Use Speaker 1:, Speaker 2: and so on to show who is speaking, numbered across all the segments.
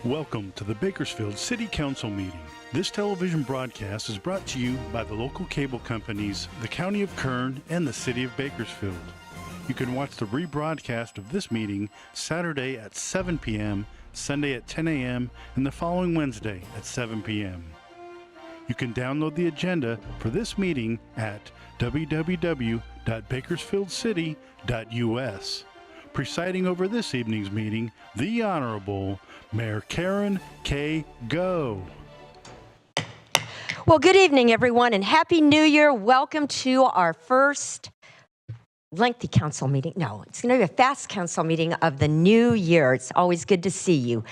Speaker 1: Welcome to the Bakersfield City Council meeting. This television broadcast is brought to you by the local cable companies, the County of Kern, and the City of Bakersfield. You can watch the rebroadcast of this meeting Saturday at 7 p.m., Sunday at 10 a.m., and the following Wednesday at 7 p.m. You can download the agenda for this meeting at www.bakersfieldcity.us. Presiding over this evening's meeting, the Honorable Mayor Karen K. Go.
Speaker 2: Well, good evening, everyone, and Happy New Year. Welcome to our first lengthy council meeting. No, it's going to be a fast council meeting of the new year. It's always good to see you.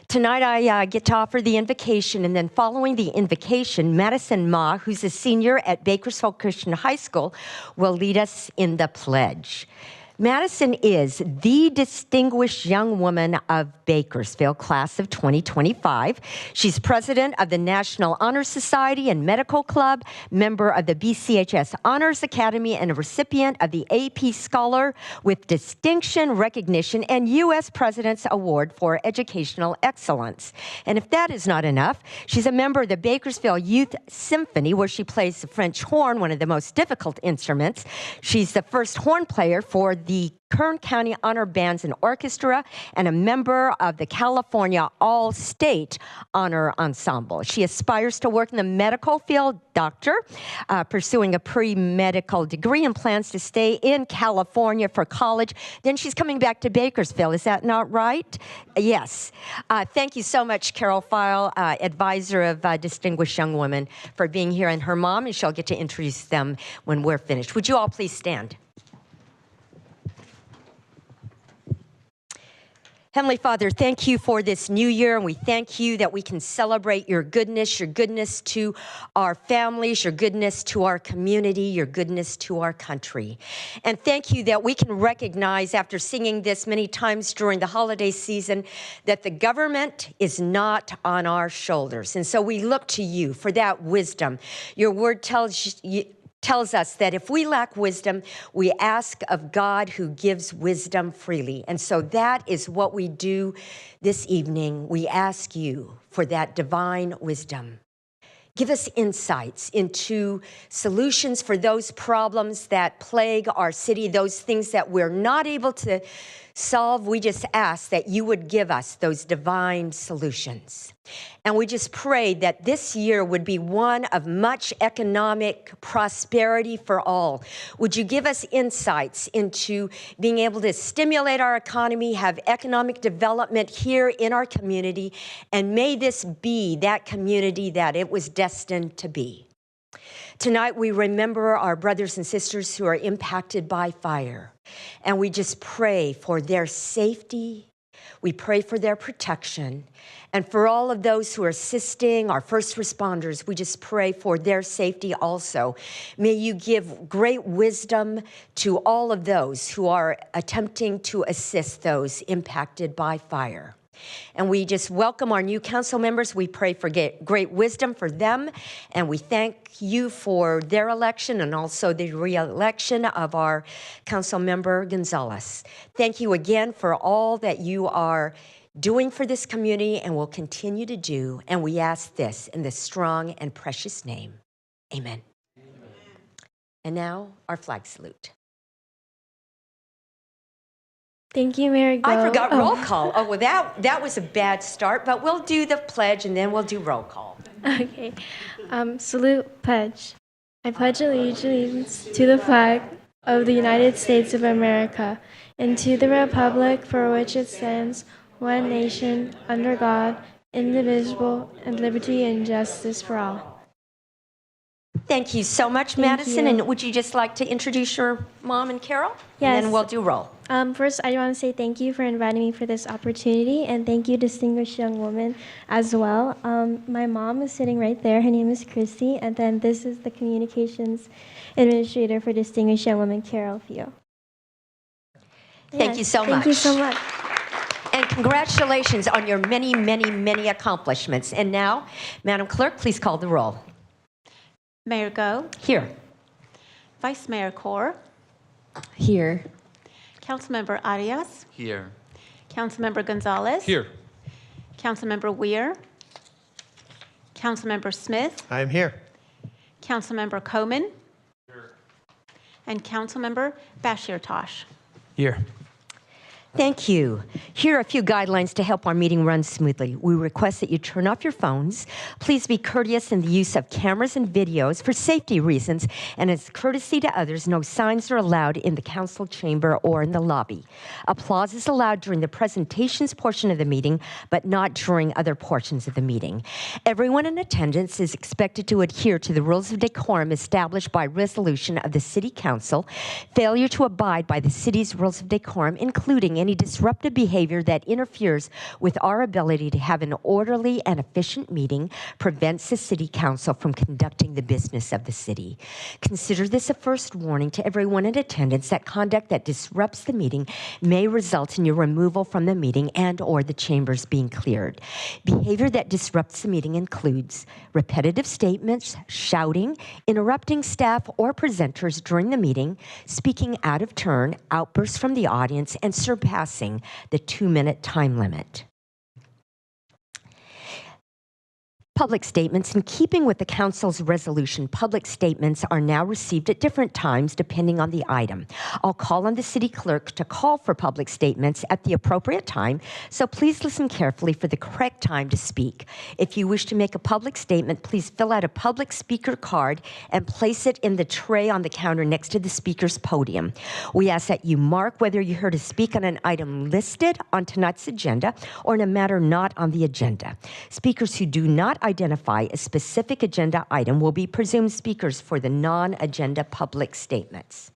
Speaker 2: Tonight, I get to offer the invocation, and then following the invocation, Madison Ma, who's a senior at Bakersfield Christian High School, will lead us in the pledge. Madison is the distinguished young woman of Bakersfield, class of 2025. She's president of the National Honor Society and Medical Club, member of the BCHS Honors Academy, and a recipient of the AP Scholar with Distinction Recognition and U.S. President's Award for Educational Excellence. And if that is not enough, she's a member of the Bakersfield Youth Symphony, where she plays the French horn, one of the most difficult instruments. She's the first horn player for the Kern County Honor Bands and Orchestra, and a member of the California All-State Honor Ensemble. She aspires to work in the medical field, doctor, pursuing a pre-medical degree, and plans to stay in California for college. Then she's coming back to Bakersfield. Is that not right? Yes. Thank you so much, Carol File, advisor of Distinguished Young Women, for being here, and her mom, and she'll get to introduce them when we're finished. Would you all please stand? Heavenly Father, thank you for this new year, and we thank you that we can celebrate your goodness to our families, your goodness to our community, your goodness to our country. And thank you that we can recognize, after singing this many times during the holiday season, that the government is not on our shoulders. And so we look to you for that wisdom. Your word tells us that if we lack wisdom, we ask of God who gives wisdom freely. And so that is what we do this evening. We ask you for that divine wisdom. Give us insights into solutions for those problems that plague our city, those things that we're not able to solve. We just ask that you would give us those divine solutions. And we just pray that this year would be one of much economic prosperity for all. Would you give us insights into being able to stimulate our economy, have economic development here in our community, and may this be that community that it was destined to be. Tonight, we remember our brothers and sisters who are impacted by fire, and we just pray for their safety. We pray for their protection. And for all of those who are assisting our first responders, we just pray for their safety also. May you give great wisdom to all of those who are attempting to assist those impacted by fire. And we just welcome our new council members. We pray for great wisdom for them. And we thank you for their election and also the re-election of our council member Gonzalez. Thank you again for all that you are doing for this community and will continue to do. And we ask this in the strong and precious name. Amen. Amen. And now our flag salute.
Speaker 3: Thank you, Mayor Go.
Speaker 2: I forgot roll call. Oh, well, that was a bad start, but we'll do the pledge and then we'll do roll call.
Speaker 3: Okay. Salute, pledge. I pledge allegiance to the flag of the United States of America and to the republic for which it stands, one nation, under God, indivisible, and liberty and justice for all.
Speaker 2: Thank you so much,
Speaker 3: Thank
Speaker 2: Madison.
Speaker 3: you.
Speaker 2: And would you just like to introduce your mom and Carol?
Speaker 3: Yes.
Speaker 2: And then we'll do roll.
Speaker 3: First, I want to say thank you for inviting me for this opportunity, and thank you, distinguished young woman, as well. My mom is sitting right there. Her name is Christy, and then this is the communications administrator for distinguished young woman, Carol Fio.
Speaker 2: Thank you so much.
Speaker 3: Thank you so much.
Speaker 2: And congratulations on your many, many, many accomplishments. And now, Madam Clerk, please call the roll.
Speaker 4: Mayor Go,
Speaker 2: Here.
Speaker 4: Vice Mayor Core,
Speaker 2: Here.
Speaker 4: Councilmember Arias,
Speaker 5: Here.
Speaker 4: Councilmember Gonzalez,
Speaker 5: Here.
Speaker 4: Councilmember Weir, Councilmember Smith,
Speaker 6: I am here.
Speaker 4: Councilmember Coman, and Councilmember Bashir Tosh.
Speaker 6: Here.
Speaker 2: Thank you. Here are a few guidelines to help our meeting run smoothly. We request that you turn off your phones. Please be courteous in the use of cameras and videos for safety reasons, and as courtesy to others, no signs are allowed in the council chamber or in the lobby. Applause is allowed during the presentations portion of the meeting, but not during other portions of the meeting. Everyone in attendance is expected to adhere to the rules of decorum established by resolution of the City Council. Failure to abide by the city's rules of decorum, including any disruptive behavior that interferes with our ability to have an orderly and efficient meeting, prevents the City Council from conducting the business of the city. Consider this a first warning to everyone in attendance that conduct that disrupts the meeting may result in your removal from the meeting and/or the chambers being cleared. Behavior that disrupts the meeting includes repetitive statements, shouting, interrupting staff or presenters during the meeting, speaking out of turn, outbursts from the audience, and surpassing the 2-minute time limit. Public statements. In keeping with the Council's resolution, public statements are now received at different times depending on the item. I'll call on the City Clerk to call for public statements at the appropriate time, so please listen carefully for the correct time to speak. If you wish to make a public statement, please fill out a public speaker card and place it in the tray on the counter next to the speaker's podium. We ask that you mark whether you're here to speak on an item listed on tonight's agenda or in a matter not on the agenda. Speakers who do not identify a specific agenda item will be presumed speakers for the non-agenda public statements.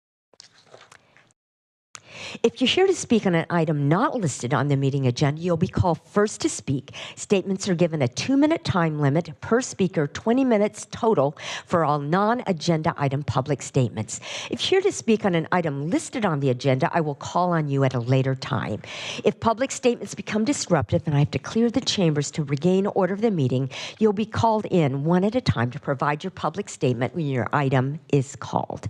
Speaker 2: If you're here to speak on an item not listed on the meeting agenda, you'll be called first to speak. Statements are given a 2-minute time limit per speaker, 20 minutes total for all non-agenda item public statements. If you're here to speak on an item listed on the agenda, I will call on you at a later time. If public statements become disruptive and I have to clear the chambers to regain order of the meeting, you'll be called in one at a time to provide your public statement when your item is called.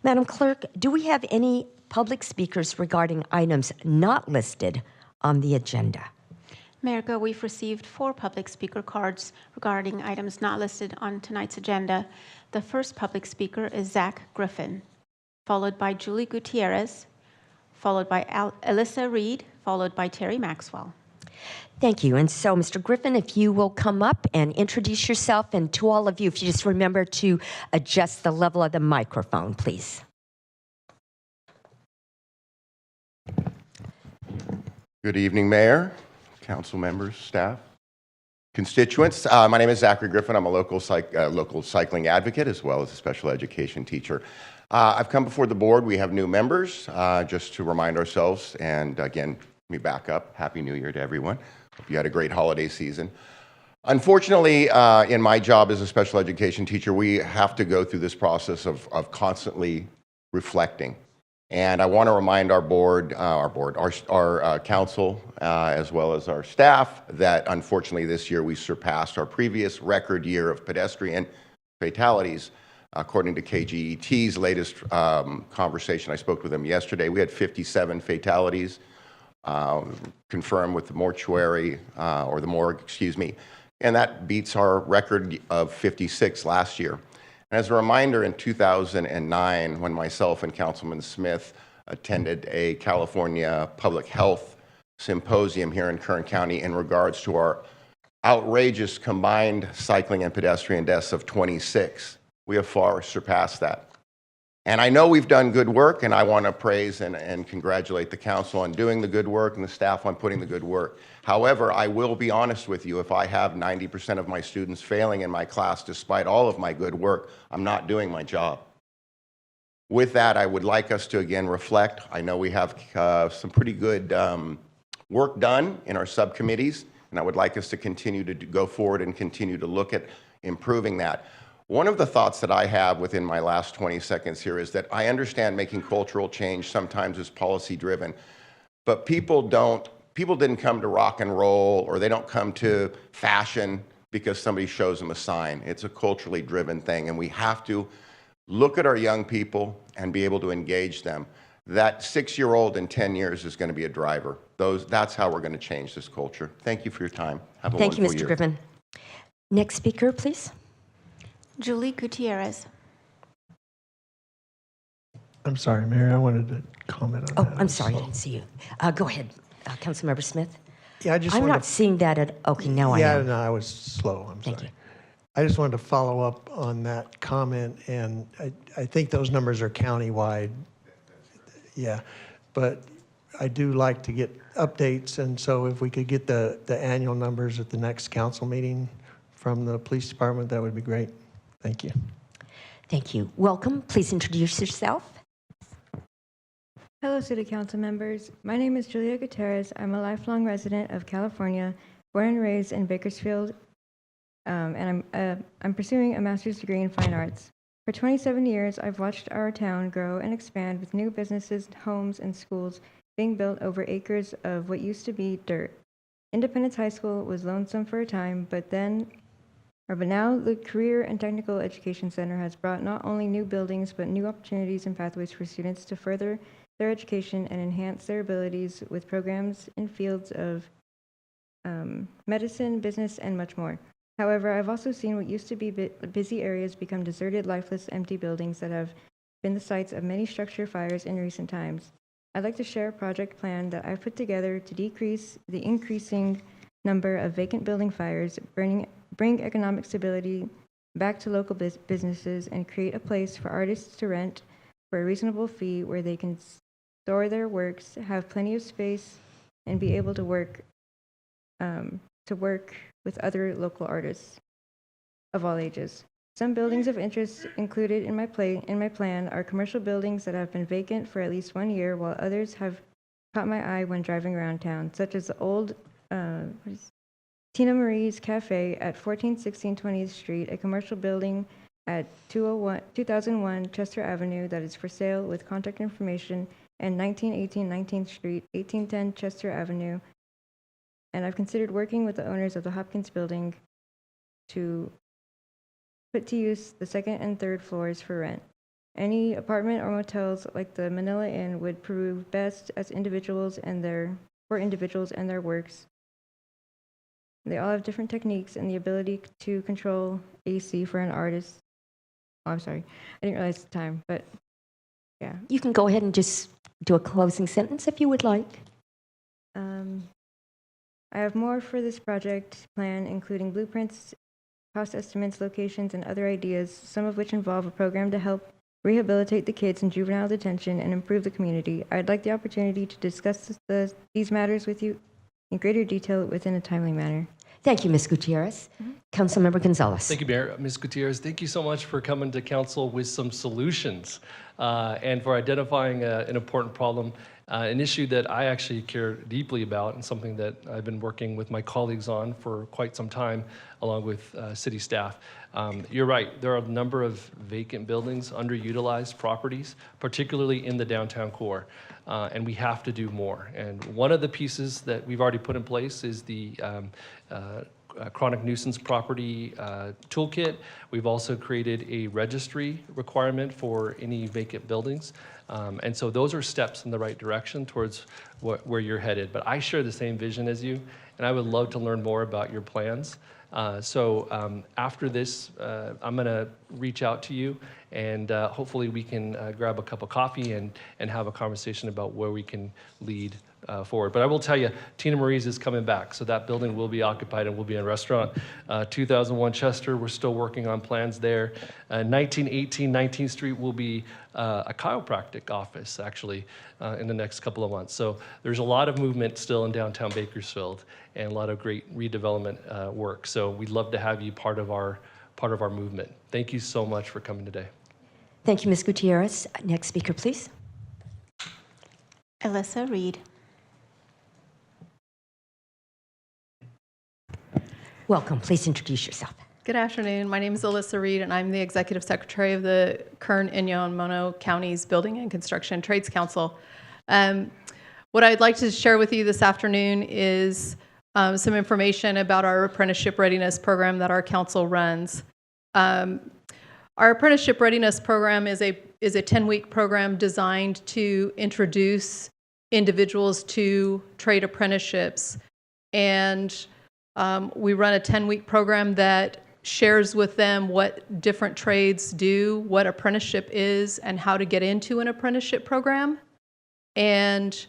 Speaker 2: Madam Clerk, do we have any public speakers regarding items not listed on the agenda?
Speaker 4: Mayor Go, we've received 4 public speaker cards regarding items not listed on tonight's agenda. The first public speaker is Zach Griffin, followed by Julie Gutierrez, followed by Alyssa Reed, followed by Terry Maxwell.
Speaker 2: Thank you. And so, Mr. Griffin, if you will come up and introduce yourself, and to all of you, if you just remember to adjust the level of the microphone, please.
Speaker 7: Good evening, Mayor, council members, staff, constituents. My name is Zachary Griffin. I'm a local cycling advocate as well as a special education teacher. I've come before the board. We have new members, just to remind ourselves. And again, let me back up. Happy New Year to everyone. Hope you had a great holiday season. Unfortunately, in my job as a special education teacher, we have to go through this process of constantly reflecting. And I want to remind our council, as well as our staff, that unfortunately this year we surpassed our previous record year of pedestrian fatalities. According to KGET's latest conversation, I spoke with them yesterday, we had 57 fatalities confirmed with the morgue, and that beats our record of 56 last year. As a reminder, in 2009, when myself and Councilman Smith attended a California public health symposium here in Kern County in regards to our outrageous combined cycling and pedestrian deaths of 26, we have far surpassed that. And I know we've done good work, and I want to praise and congratulate the council on doing the good work and the staff on putting the good work. However, I will be honest with you, if I have 90% of my students failing in my class despite all of my good work, I'm not doing my job. With that, I would like us to again reflect. I know we have some pretty good work done in our subcommittees, and I would like us to continue to go forward and continue to look at improving that. One of the thoughts that I have within my last 20 seconds here is that I understand making cultural change sometimes is policy driven, but people didn't come to rock and roll, or they don't come to fashion because somebody shows them a sign. It's a culturally driven thing, and we have to look at our young people and be able to engage them. That 6-year-old in 10 years is going to be a driver. That's how we're going to change this culture. Thank you for your time. Have a
Speaker 2: Thank you,
Speaker 7: wonderful
Speaker 2: Mr.
Speaker 7: year.
Speaker 2: Griffin. Next speaker, please.
Speaker 4: Julie Gutierrez.
Speaker 5: I'm sorry, Mayor, I wanted to comment on that.
Speaker 2: Oh, I'm sorry, I didn't see you. Go ahead, Councilmember Smith.
Speaker 5: Yeah, I just
Speaker 2: I'm
Speaker 5: wanted
Speaker 2: not
Speaker 5: to,
Speaker 2: seeing that at, okay, now I
Speaker 5: yeah,
Speaker 2: am.
Speaker 5: no, I was slow, I'm
Speaker 2: Thank
Speaker 5: sorry.
Speaker 2: you.
Speaker 5: I just wanted to follow up on that comment, and I think those numbers are countywide. Yeah, but I do like to get updates, and so if we could get the annual numbers at the next council meeting from the police department, that would be great. Thank you.
Speaker 2: Thank you. Welcome. Please introduce yourself.
Speaker 3: Hello, City Council members. My name is Julia Gutierrez. I'm a lifelong resident of California, born and raised in Bakersfield, and I'm pursuing a master's degree in fine arts. For 27 years, I've watched our town grow and expand with new businesses, homes, and schools being built over acres of what used to be dirt. Independence High School was lonesome for a time, but now the Career and Technical Education Center has brought not only new buildings, but new opportunities and pathways for students to further their education and enhance their abilities with programs in fields of medicine, business, and much more. However, I've also seen what used to be busy areas become deserted, lifeless, empty buildings that have been the sites of many structure fires in recent times. I'd like to share a project plan that I've put together to decrease the increasing number of vacant building fires, bring economic stability back to local businesses, and create a place for artists to rent for a reasonable fee where they can store their works, have plenty of space, and be able to work with other local artists of all ages. Some buildings of interest included in my plan are commercial buildings that have been vacant for at least 1 year, while others have caught my eye when driving around town, such as the old Tina Marie's Cafe at 1416 20th Street, a commercial building at 2001 Chester Avenue that is for sale with contact information, and 1918 19th Street, 1810 Chester Avenue. And I've considered working with the owners of the Hopkins building to put to use the second and third floors for rent. Any apartment or motels like the Manila Inn would prove best as individuals and their works. They all have different techniques and the ability to control AC for an artist. Oh, I'm sorry. I didn't realize the time, but yeah.
Speaker 2: You can go ahead and just do a closing sentence if you would like.
Speaker 3: I have more for this project plan, including blueprints, cost estimates, locations, and other ideas, some of which involve a program to help rehabilitate the kids in juvenile detention and improve the community. I'd like the opportunity to discuss these matters with you in greater detail within a timely manner.
Speaker 2: Thank you, Ms. Gutierrez. Councilmember Gonzalez.
Speaker 6: Thank you, Mayor. Ms. Gutierrez, thank you so much for coming to council with some solutions and for identifying an important problem, an issue that I actually care deeply about and something that I've been working with my colleagues on for quite some time, along with city staff. You're right, there are a number of vacant buildings, underutilized properties, particularly in the downtown core, and we have to do more. And one of the pieces that we've already put in place is the chronic nuisance property toolkit. We've also created a registry requirement for any vacant buildings. And so those are steps in the right direction towards where you're headed. But I share the same vision as you, and I would love to learn more about your plans. So after this, I'm going to reach out to you, and hopefully we can grab a cup of coffee and have a conversation about where we can lead forward. But I will tell you, Tina Marie's is coming back, so that building will be occupied and will be a restaurant. 2001 Chester, we're still working on plans there. 1918 19th Street will be a chiropractic office, actually, in the next couple of months. So there's a lot of movement still in downtown Bakersfield and a lot of great redevelopment work. So we'd love to have you part of our movement. Thank you so much for coming today.
Speaker 2: Thank you, Ms. Gutierrez. Next speaker, please.
Speaker 4: Alyssa Reed.
Speaker 2: Welcome. Please introduce yourself.
Speaker 8: Good afternoon. My name is Alyssa Reed, and I'm the Executive Secretary of the Kern, Inyo, and Mono Counties Building and Construction Trades Council. What I'd like to share with you this afternoon is some information about our apprenticeship readiness program that our council runs. Our apprenticeship readiness program is a 10-week program designed to introduce individuals to trade apprenticeships. And we run a 10-week program that shares with them what different trades do, what apprenticeship is, and how to get into an apprenticeship program. And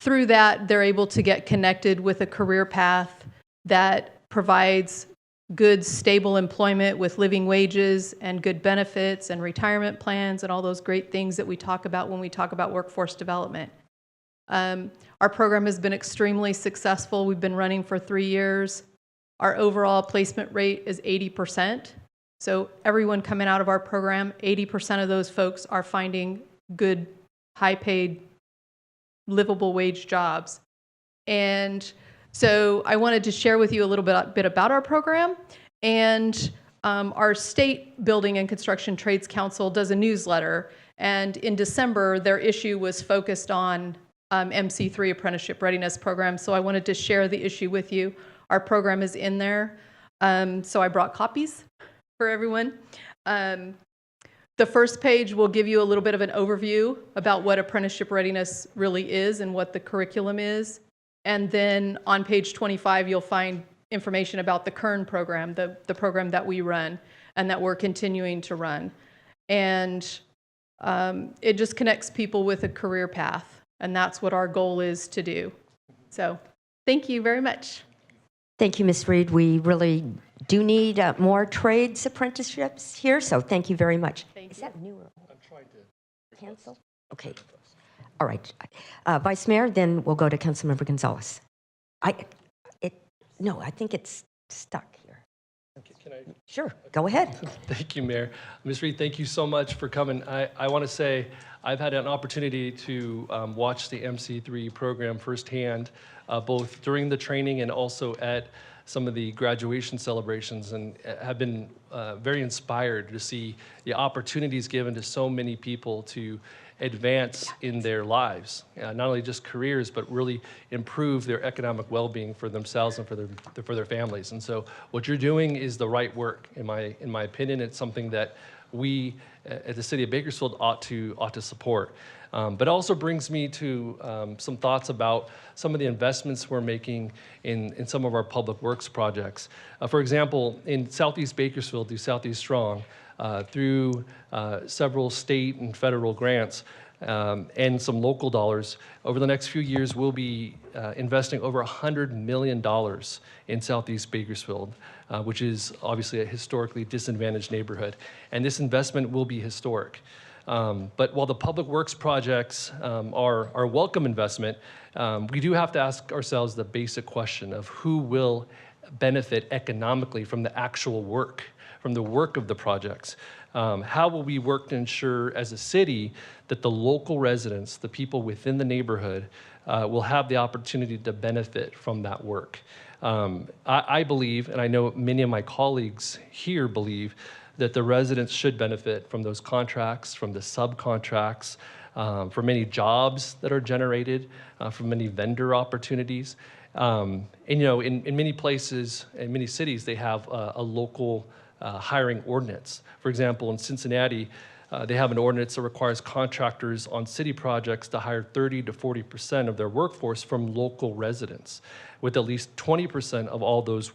Speaker 8: through that, they're able to get connected with a career path that provides good, stable employment with living wages and good benefits and retirement plans and all those great things that we talk about when we talk about workforce development. Our program has been extremely successful. We've been running for 3 years. Our overall placement rate is 80%. So everyone coming out of our program, 80% of those folks are finding good, high-paid, livable wage jobs. And so I wanted to share with you a little bit about our program. And our state Building and Construction Trades Council does a newsletter. And in December, their issue was focused on MC3 Apprenticeship Readiness Program. So I wanted to share the issue with you. Our program is in there. So I brought copies for everyone. The first page will give you a little bit of an overview about what apprenticeship readiness really is and what the curriculum is. And then on page 25, you'll find information about the Kern program, the program that we run and that we're continuing to run. And it just connects people with a career path. And that's what our goal is to do. So thank you very much.
Speaker 2: Thank you, Ms. Reed. We really do need more trades apprenticeships here, so thank you very much. Is that new or old? I'm trying to cancel? Okay. All right. Vice Mayor, then we'll go to Councilmember Gonzalez. I think it's stuck here.
Speaker 6: Can I?
Speaker 2: Sure, go ahead.
Speaker 6: Thank you, Mayor. Ms. Reed, thank you so much for coming. I want to say I've had an opportunity to watch the MC3 program firsthand, both during the training and also at some of the graduation celebrations, and have been very inspired to see the opportunities given to so many people to advance in their lives, not only just careers, but really improve their economic well-being for themselves and for their families. And so what you're doing is the right work, in my opinion. It's something that we at the City of Bakersfield ought to support. But also brings me to some thoughts about some of the investments we're making in some of our public works projects. For example, in Southeast Bakersfield through Southeast Strong, through several state and federal grants and some local dollars, over the next few years we'll be investing over $100 million in Southeast Bakersfield, which is obviously a historically disadvantaged neighborhood. And this investment will be historic. But while the public works projects are a welcome investment, we do have to ask ourselves the basic question of who will benefit economically from the actual work, from the work of the projects. How will we work to ensure as a city that the local residents, the people within the neighborhood, will have the opportunity to benefit from that work? I believe, and I know many of my colleagues here believe, that the residents should benefit from those contracts, from the subcontracts, from any jobs that are generated, from many vendor opportunities. And you know, in many places, in many cities, they have a local hiring ordinance. For example, in Cincinnati, they have an ordinance that requires contractors on city projects to hire 30 to 40% of their workforce from local residents, with at least 20% of all those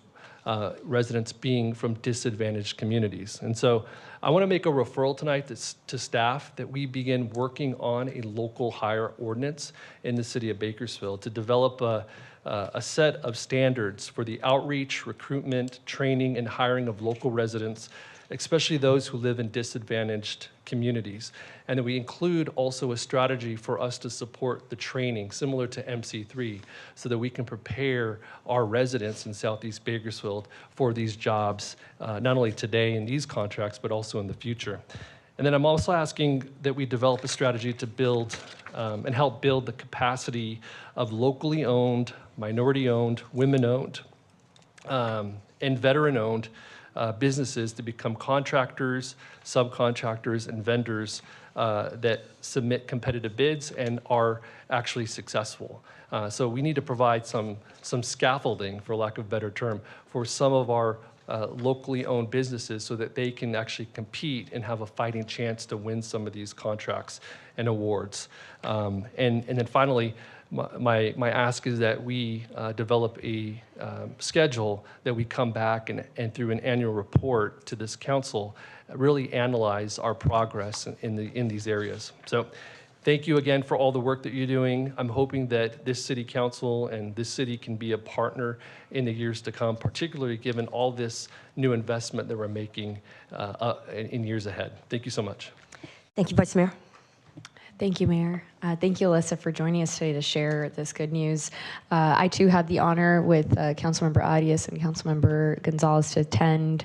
Speaker 6: residents being from disadvantaged communities. And so I want to make a referral tonight to staff that we begin working on a local hire ordinance in the city of Bakersfield to develop a set of standards for the outreach, recruitment, training, and hiring of local residents, especially those who live in disadvantaged communities. And that we include also a strategy for us to support the training similar to MC3 so that we can prepare our residents in Southeast Bakersfield for these jobs, not only today in these contracts, but also in the future. And then I'm also asking that we develop a strategy to build and help build the capacity of locally owned, minority-owned, women-owned, and veteran-owned businesses to become contractors, subcontractors, and vendors that submit competitive bids and are actually successful. So we need to provide some scaffolding, for lack of a better term, for some of our locally owned businesses so that they can actually compete and have a fighting chance to win some of these contracts and awards. And then finally, my ask is that we develop a schedule that we come back and through an annual report to this council, really analyze our progress in these areas. So thank you again for all the work that you're doing. I'm hoping that this city council and this city can be a partner in the years to come, particularly given all this new investment that we're making in years ahead. Thank you so much.
Speaker 2: Thank you, Vice Mayor.
Speaker 9: Thank you, Mayor. Thank you, Alyssa, for joining us today to share this good news. I, too, had the honor with Councilmember Arias and Councilmember Gonzalez to attend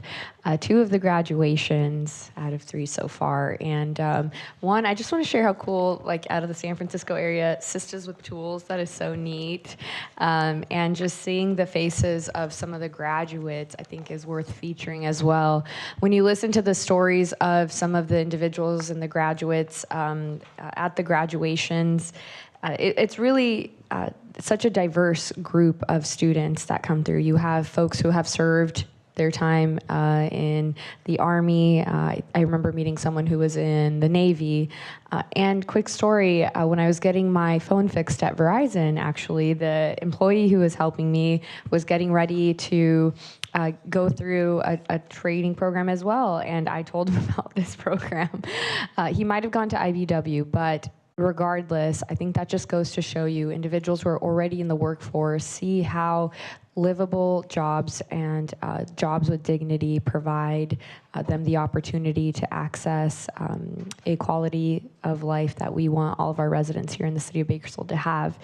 Speaker 9: 2 of the graduations out of 3 so far. And one, I just want to share how cool, like out of the San Francisco area, Sisters with Tools, that is so neat. And just seeing the faces of some of the graduates, I think is worth featuring as well. When you listen to the stories of some of the individuals and the graduates at the graduations, it's really such a diverse group of students that come through. You have folks who have served their time in the Army. I remember meeting someone who was in the Navy. And quick story, when I was getting my phone fixed at Verizon, actually, the employee who was helping me was getting ready to go through a training program as well. And I told him about this program. He might have gone to IBW, but regardless, I think that just goes to show you individuals who are already in the workforce see how livable jobs and jobs with dignity provide them the opportunity to access a quality of life that we want all of our residents here in the city of Bakersfield to have.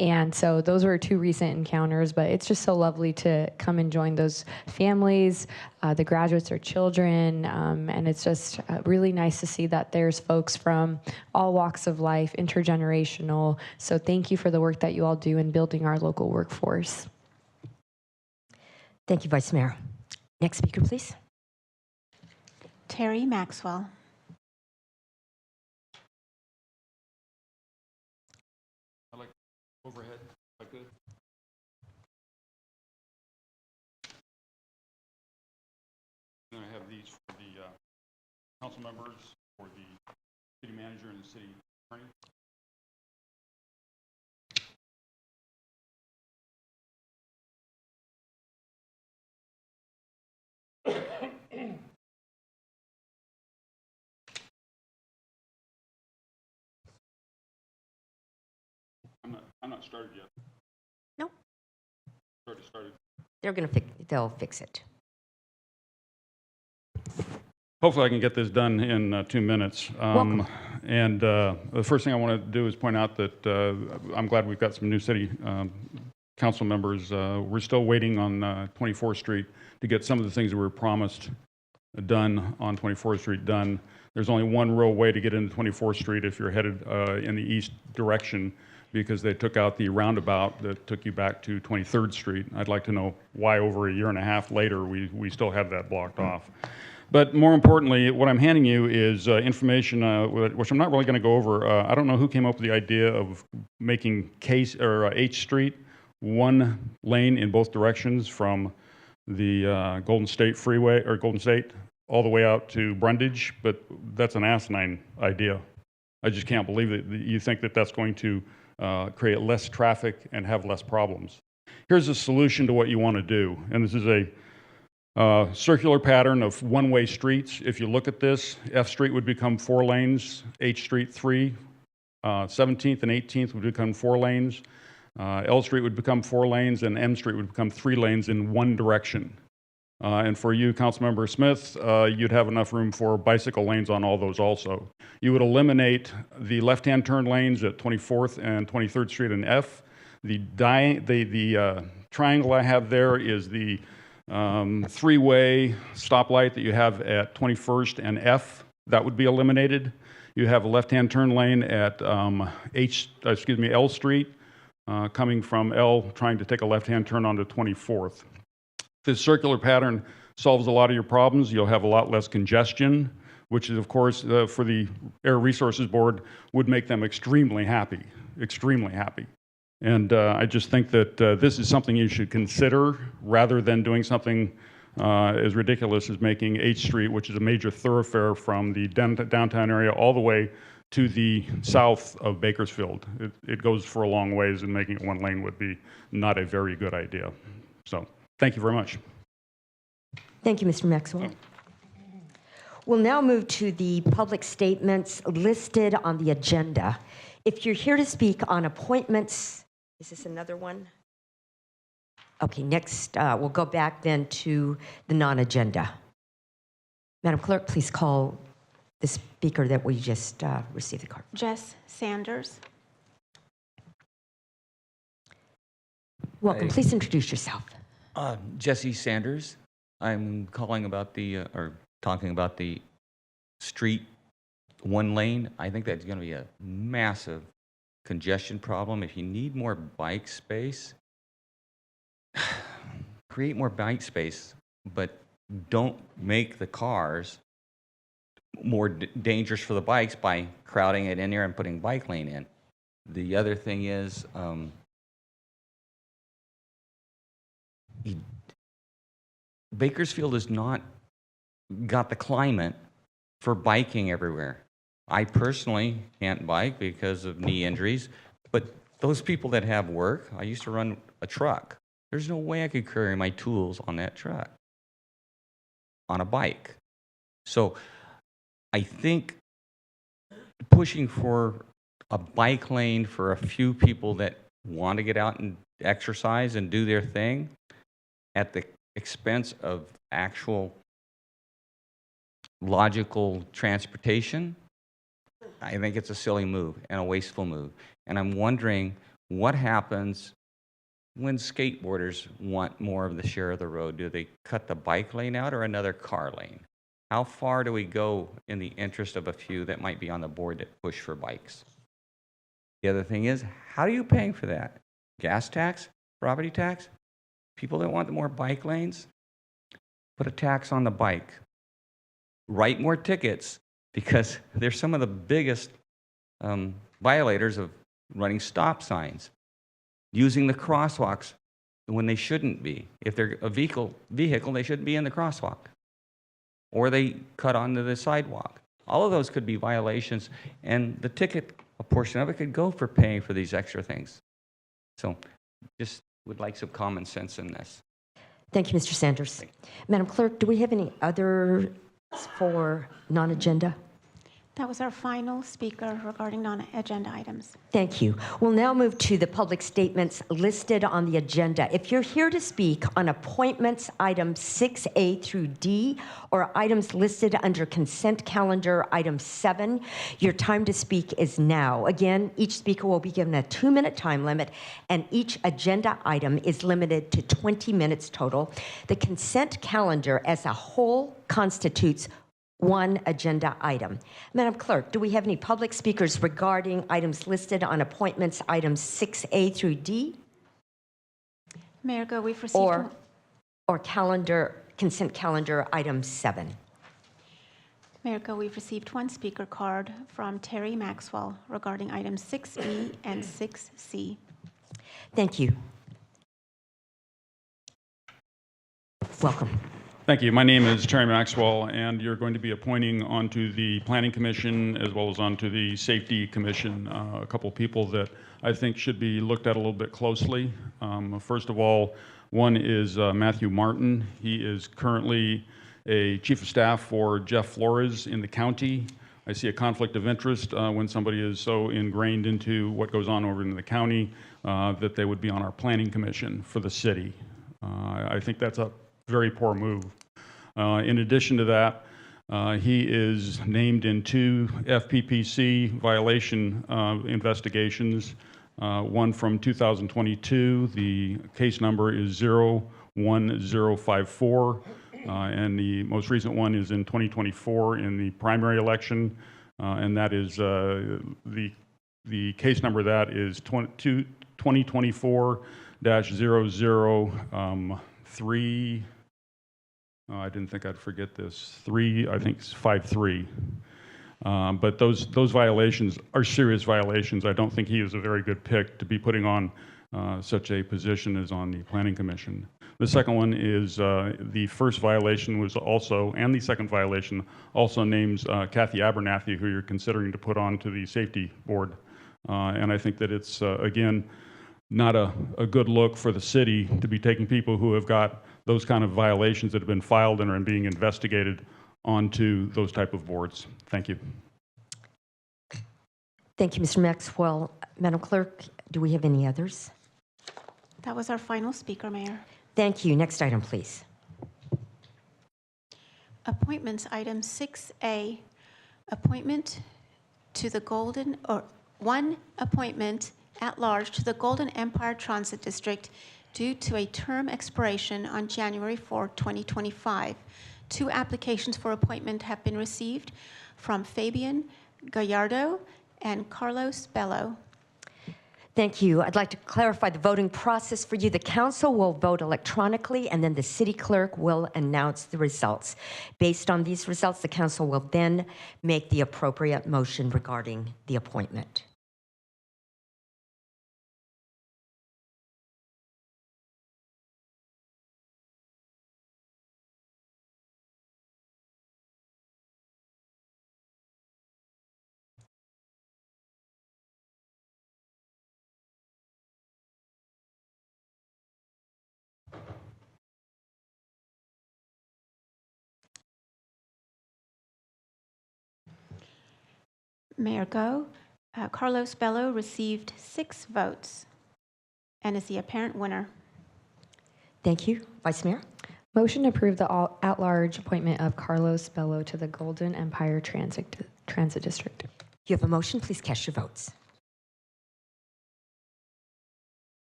Speaker 9: And so those were 2 recent encounters, but it's just so lovely to come and join those families. The graduates are children, and it's just really nice to see that there's folks from all walks of life, intergenerational. So thank you for the work that you all do in building our local workforce.
Speaker 2: Thank you, Vice Mayor. Next speaker, please.
Speaker 4: Terry Maxwell.
Speaker 10: I'd like overhead, if I could. I'm going to have these for the council members, for the city manager and the city attorney. I'm not started yet.
Speaker 2: No.
Speaker 10: Already started.
Speaker 2: They'll fix it.
Speaker 10: Hopefully I can get this done in 2 minutes.
Speaker 2: Welcome.
Speaker 10: And the first thing I want to do is point out that I'm glad we've got some new city council members. We're still waiting on 24th Street to get some of the things that were promised done on 24th Street done. There's only one real way to get into 24th Street if you're headed in the east direction, because they took out the roundabout that took you back to 23rd Street. I'd like to know why over a year and a half later we still have that blocked off. But more importantly, what I'm handing you is information which I'm not really going to go over. I don't know who came up with the idea of making H Street 1 lane in both directions from the Golden State Freeway, or Golden State, all the way out to Brundage, but that's an asinine idea. I just can't believe that you think that that's going to create less traffic and have less problems. Here's a solution to what you want to do, and this is Circular pattern of one-way streets. If you look at this, F Street would become 4 lanes, H Street 3, 17th and 18th would become 4 lanes, L Street would become 4 lanes, and M Street would become 3 lanes in one direction. And for you, Councilmember Smith, you'd have enough room for bicycle lanes on all those also. You would eliminate the left-hand turn lanes at 24th and 23rd Street and F. The triangle I have there is the 3-way stoplight that you have at 21st and F. That would be eliminated. You have a left-hand turn lane at L Street, coming from L, trying to take a left-hand turn onto 24th. This circular pattern solves a lot of your problems. You'll have a lot less congestion, which is, of course, for the Air Resources Board, would make them extremely happy, extremely happy. And I just think that this is something you should consider rather than doing something as ridiculous as making H Street, which is a major thoroughfare from the downtown area all the way to the south of Bakersfield. It goes for a long ways, and making it 1 lane would be not a very good idea. So thank you very much.
Speaker 2: Thank you, Mr. Maxwell. We'll now move to the public statements listed on the agenda. If you're here to speak on appointments, is this another one? Okay, next, we'll go back then to the non-agenda. Madam Clerk, please call the speaker that we just received the card.
Speaker 4: Jess Sanders.
Speaker 2: Welcome. Please introduce yourself.
Speaker 11: Jesse Sanders. I'm calling about talking about the street 1 lane. I think that's going to be a massive congestion problem. If you need more bike space, create more bike space, but don't make the cars more dangerous for the bikes by crowding it in there and putting bike lane in. The other thing is, Bakersfield has not got the climate for biking everywhere. I personally can't bike because of knee injuries, but those people that have work, I used to run a truck. There's no way I could carry my tools on that truck, on a bike. So I think pushing for a bike lane for a few people that want to get out and exercise and do their thing at the expense of actual logical transportation, I think it's a silly move and a wasteful move. And I'm wondering what happens when skateboarders want more of the share of the road. Do they cut the bike lane out or another car lane? How far do we go in the interest of a few that might be on the board that push for bikes? The other thing is, how are you paying for that? Gas tax? Property tax? People that want more bike lanes? Put a tax on the bike. Write more tickets, because they're some of the biggest violators of running stop signs, using the crosswalks when they shouldn't be. If they're a vehicle, they shouldn't be in the crosswalk. Or they cut onto the sidewalk. All of those could be violations, and the ticket, a portion of it could go for paying for these extra things. So just would like some common sense in this.
Speaker 2: Thank you, Mr. Sanders. Madam Clerk, do we have any others for non-agenda?
Speaker 4: That was our final speaker regarding non-agenda items.
Speaker 2: Thank you. We'll now move to the public statements listed on the agenda. If you're here to speak on appointments items 6A through D, or items listed under consent calendar item 7, your time to speak is now. Again, each speaker will be given a 2-minute time limit, and each agenda item is limited to 20 minutes total. The consent calendar as a whole constitutes 1 agenda item. Madam Clerk, do we have any public speakers regarding items listed on appointments items 6A through D?
Speaker 4: Mayor Go, we've received
Speaker 2: or consent calendar item 7?
Speaker 4: Mayor Go, we've received 1 speaker card from Terry Maxwell regarding items 6B and 6C.
Speaker 2: Thank you. Welcome.
Speaker 10: Thank you. My name is Terry Maxwell, and you're going to be appointing onto the Planning Commission as well as onto the Safety Commission a couple of people that I think should be looked at a little bit closely. First of all, one is Matthew Martin. He is currently a chief of staff for Jeff Flores in the county. I see a conflict of interest when somebody is so ingrained into what goes on over in the county that they would be on our planning commission for the city. I think that's a very poor move. In addition to that, he is named in 2 FPPC violation investigations, one from 2022. The case number is 01054, and the most recent one is in 2024 in the primary election, and that is the case number of that is 2024-003. I didn't think I'd forget this. 53. But those violations are serious violations. I don't think he is a very good pick to be putting on such a position as on the Planning Commission. The second one is the first violation was also, and the second violation also names Kathy Abernathy, who you're considering to put on to the Safety Board. And I think that it's, again, not a good look for the city to be taking people who have got those kind of violations that have been filed and are being investigated onto those type of boards. Thank you.
Speaker 2: Thank you, Mr. Maxwell. Madam Clerk, do we have any others?
Speaker 4: That was our final speaker, Mayor.
Speaker 2: Thank you. Next item, please.
Speaker 4: Appointments, item 6A, appointment to the Golden, or one appointment at large to the Golden Empire Transit District due to a term expiration on January 4, 2025. 2 applications for appointment have been received from Fabian Gallardo and Carlos Bello.
Speaker 2: Thank you. I'd like to clarify the voting process for you. The council will vote electronically, and then the city clerk will announce the results. Based on these results, the council will then make the appropriate motion regarding the appointment.
Speaker 4: Mayor Go, Carlos Bello received 6 votes and is the apparent winner.
Speaker 2: Thank you. Vice Mayor?
Speaker 9: Motion to approve the at-large appointment of Carlos Bello to the Golden Empire Transit District.
Speaker 2: You have a motion. Please cast your votes.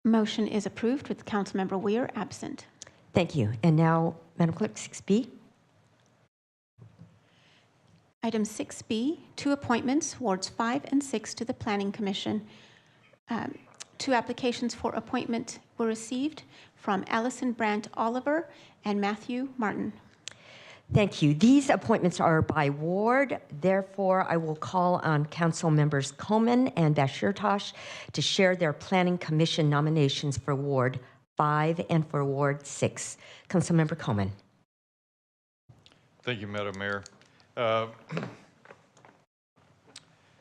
Speaker 4: Motion is approved with Councilmember Weir absent.
Speaker 2: Thank you. And now, Madam Clerk, 6B.
Speaker 4: Item 6B, 2 appointments, wards 5 and 6 to the Planning Commission. 2 applications for appointment were received from Allison Brandt Oliver and Matthew Martin.
Speaker 2: Thank you. These appointments are by ward. Therefore, I will call on Council Members Coleman and Bashirtosh to share their Planning Commission nominations for Ward 5 and for Ward 6. Councilmember Coleman.
Speaker 12: Thank you, Madam Mayor.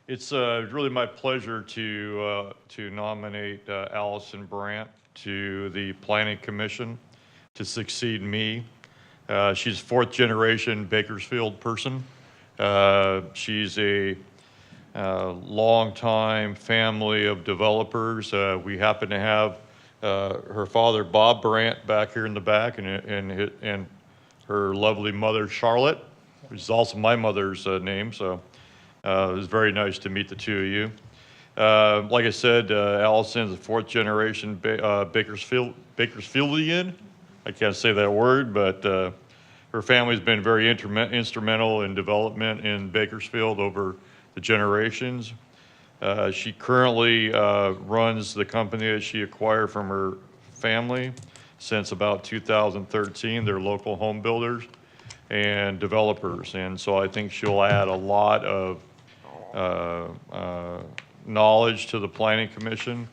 Speaker 12: It's really my pleasure to nominate Allison Brandt to the Planning Commission to succeed me. She's a 4th generation Bakersfield person. She's a long-time family of developers. We happen to have her father, Bob Brandt, back here in the back, and her lovely mother, Charlotte, which is also my mother's name. So it was very nice to meet the 2 of you. Like I said, Allison is a 4th generation Bakersfieldian. I can't say that word, but her family's been very instrumental in development in Bakersfield over the generations. She currently runs the company that she acquired from her family since about 2013. They're local home builders and developers, and so I think she'll add a lot of knowledge to the Planning Commission,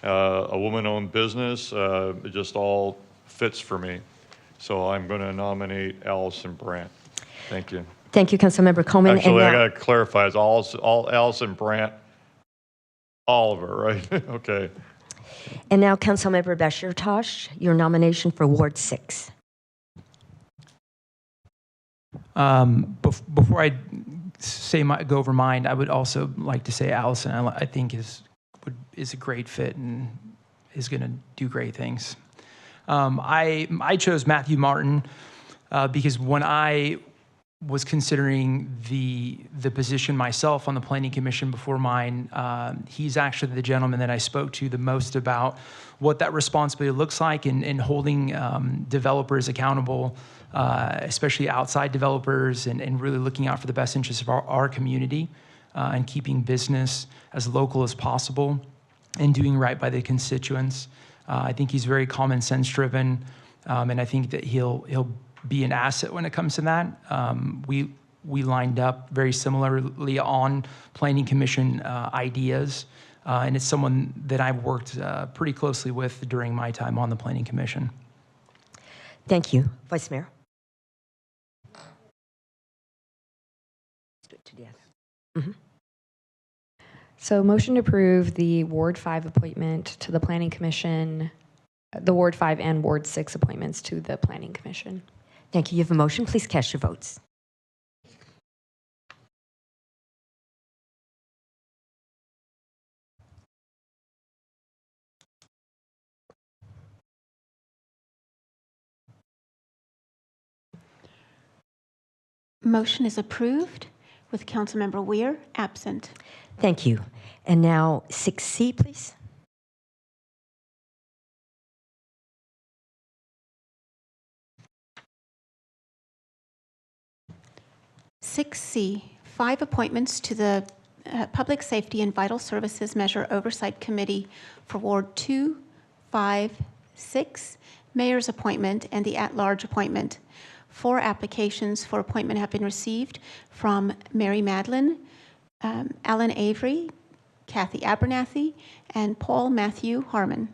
Speaker 12: a woman-owned business. It just all fits for me. So I'm going to nominate Allison Brandt. Thank you.
Speaker 2: Thank you, Councilmember Coleman.
Speaker 12: Actually, I
Speaker 2: And now-
Speaker 12: got to clarify, it's all Allison Brandt Oliver, right? Okay.
Speaker 2: And now, Councilmember Bashir Tosh, your nomination for Ward 6.
Speaker 13: Before I go over mine, I would also like to say Allison, I think is a great fit and is going to do great things. I chose Matthew Martin because when I was considering the position myself on the Planning Commission before mine, he's actually the gentleman that I spoke to the most about what that responsibility looks like in holding developers accountable, especially outside developers, and really looking out for the best interests of our community and keeping business as local as possible and doing right by the constituents. I think he's very common sense driven, and I think that he'll be an asset when it comes to that. We lined up very similarly on Planning Commission ideas, and it's someone that I've worked pretty closely with during my time on the Planning Commission.
Speaker 2: Thank you. Vice Mayor.
Speaker 9: So motion to approve the Ward 5 appointment to the Planning Commission, the Ward 5 and Ward 6 appointments to the Planning Commission.
Speaker 2: Thank you. You have a motion. Please cast your votes.
Speaker 4: Motion is approved with Councilmember Weir absent.
Speaker 2: Thank you. And now 6C, please.
Speaker 4: Six C, 5 appointments to the Public Safety and Vital Services Measure Oversight Committee for Ward 2, 5, 6, Mayor's appointment, and the at-large appointment. 4 applications for appointment have been received from Mary Madeline, Alan Avery, Kathy Abernathy, and Paul Matthew Harmon.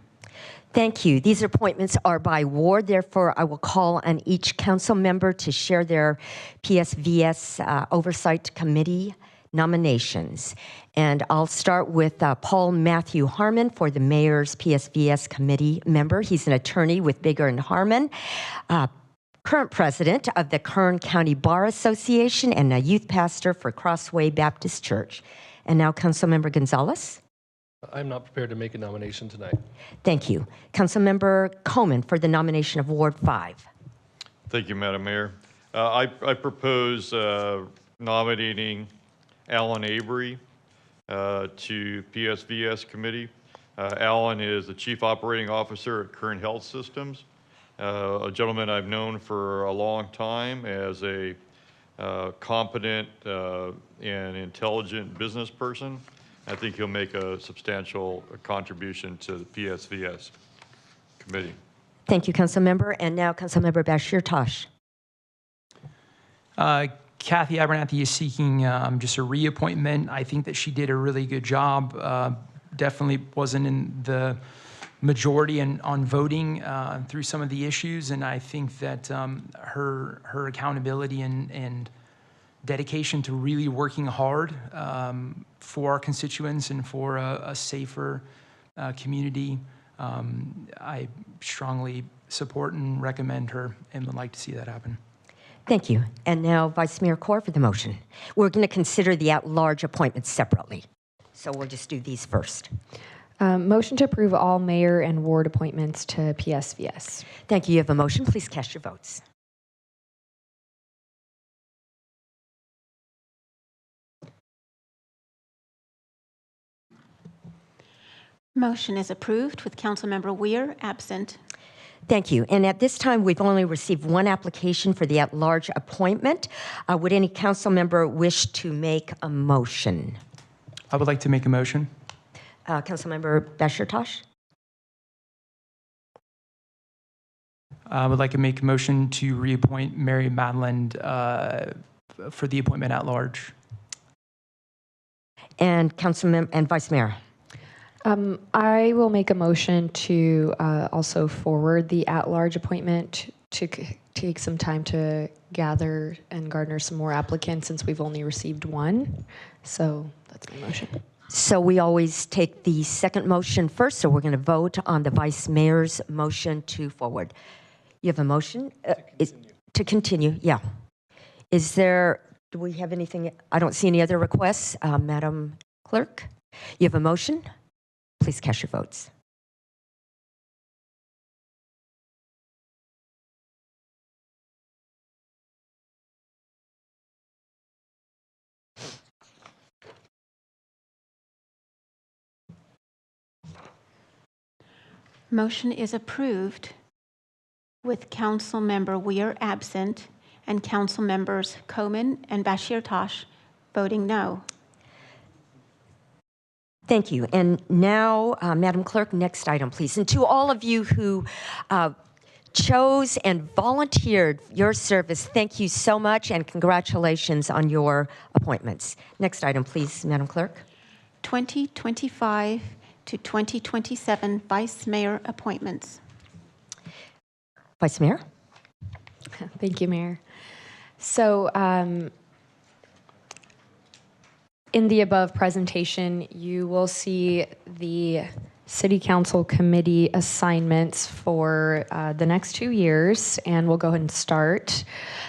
Speaker 2: Thank you. These appointments are by ward. Therefore, I will call on each council member to share their PSVS Oversight Committee nominations. And I'll start with Paul Matthew Harmon for the Mayor's PSVS Committee member. He's an attorney with Bigger and Harmon, current president of the Kern County Bar Association, and a youth pastor for Crossway Baptist Church. And now, Councilmember Gonzalez.
Speaker 6: I'm not prepared to make a nomination tonight.
Speaker 2: Thank you. Councilmember Coleman for the nomination of Ward 5.
Speaker 12: Thank you, Madam Mayor. I propose nominating Alan Avery to PSVS Committee. Alan is the Chief Operating Officer at Kern Health Systems, a gentleman I've known for a long time as a competent and intelligent business person. I think he'll make a substantial contribution to the PSVS committee.
Speaker 2: Thank you, Councilmember. And now, Councilmember Bashir Tosh.
Speaker 13: Kathy Abernathy is seeking just a reappointment. I think that she did a really good job. Definitely wasn't in the majority on voting through some of the issues, and I think that her accountability and dedication to really working hard for our constituents and for a safer community, I strongly support and recommend her and would like to see that happen.
Speaker 2: Thank you. And now, Vice Mayor Corr for the motion. We're going to consider the at-large appointments separately. So we'll just do these first.
Speaker 9: Motion to approve all mayor and ward appointments to PSVS.
Speaker 2: Thank you. You have a motion. Please cast your votes.
Speaker 4: Motion is approved with Councilmember Weir absent.
Speaker 2: Thank you. And at this time, we've only received one application for the at-large appointment. Would any council member wish to make a motion?
Speaker 13: I would like to make a motion.
Speaker 2: Councilmember Bashir Tosh?
Speaker 13: I would like to make a motion to reappoint Mary Madeline for the appointment at large.
Speaker 2: And Councilmember and Vice Mayor.
Speaker 9: I will make a motion to also forward the at-large appointment to take some time to gather and garner some more applicants since we've only received one. So that's my motion.
Speaker 2: So we always take the second motion first, so we're going to vote on the Vice Mayor's motion to forward. You have a motion? To continue, yeah. Is there, do we have anything? I don't see any other requests. Madam Clerk, you have a motion? Please cast your votes.
Speaker 4: Motion is approved with Council Member Weir absent and Council Members Komen and Bashir Tosh voting no.
Speaker 2: Thank you. And now, Madam Clerk, next item, please. And to all of you who chose and volunteered your service, thank you so much and congratulations on your appointments. Next item, please, Madam Clerk.
Speaker 4: 2025 to 2027 Vice Mayor appointments.
Speaker 2: Vice Mayor.
Speaker 9: Thank you, Mayor. So in the above presentation, you will see the City Council committee assignments for the next 2 years, and we'll go ahead and start.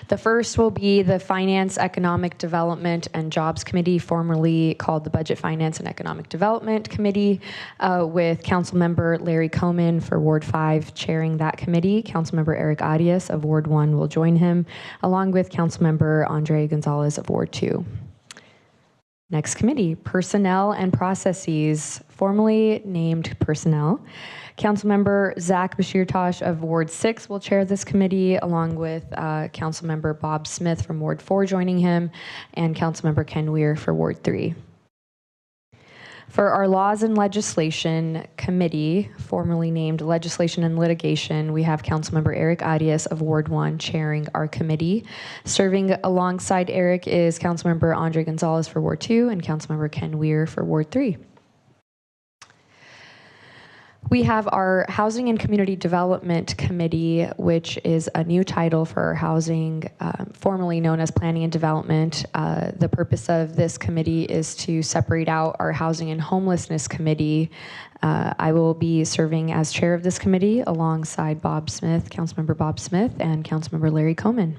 Speaker 9: The first will be the Finance, Economic Development, and Jobs Committee, formerly called the Budget, Finance, and Economic Development Committee, with Councilmember Larry Komen for Ward 5 chairing that committee. Councilmember Eric Arias of Ward 1 will join him, along with Councilmember Andre Gonzalez of Ward 2. Next committee, Personnel and Processes, formerly named Personnel. Councilmember Zach Bashir Tosh of Ward 6 will chair this committee, along with Councilmember Bob Smith from Ward 4 joining him, and Councilmember Ken Weir for Ward 3. For our Laws and Legislation Committee, formerly named Legislation and Litigation, we have Councilmember Eric Arias of Ward 1 chairing our committee. Serving alongside Eric is Councilmember Andre Gonzalez for Ward 2 and Councilmember Ken Weir for Ward 3. We have our Housing and Community Development Committee, which is a new title for our housing, formerly known as Planning and Development. The purpose of this committee is to separate out our Housing and Homelessness Committee. I will be serving as chair of this committee alongside Bob Smith, Councilmember Bob Smith, and Councilmember Larry Komen.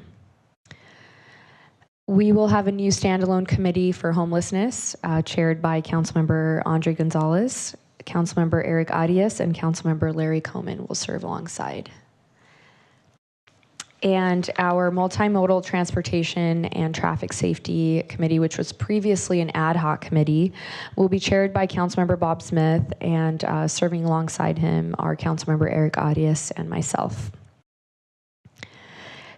Speaker 9: We will have a new standalone committee for homelessness, chaired by Councilmember Andre Gonzalez. Councilmember Eric Arias and Councilmember Larry Komen will serve alongside. And our Multimodal Transportation and Traffic Safety Committee, which was previously an ad hoc committee, will be chaired by Councilmember Bob Smith, and serving alongside him are Councilmember Eric Arias and myself.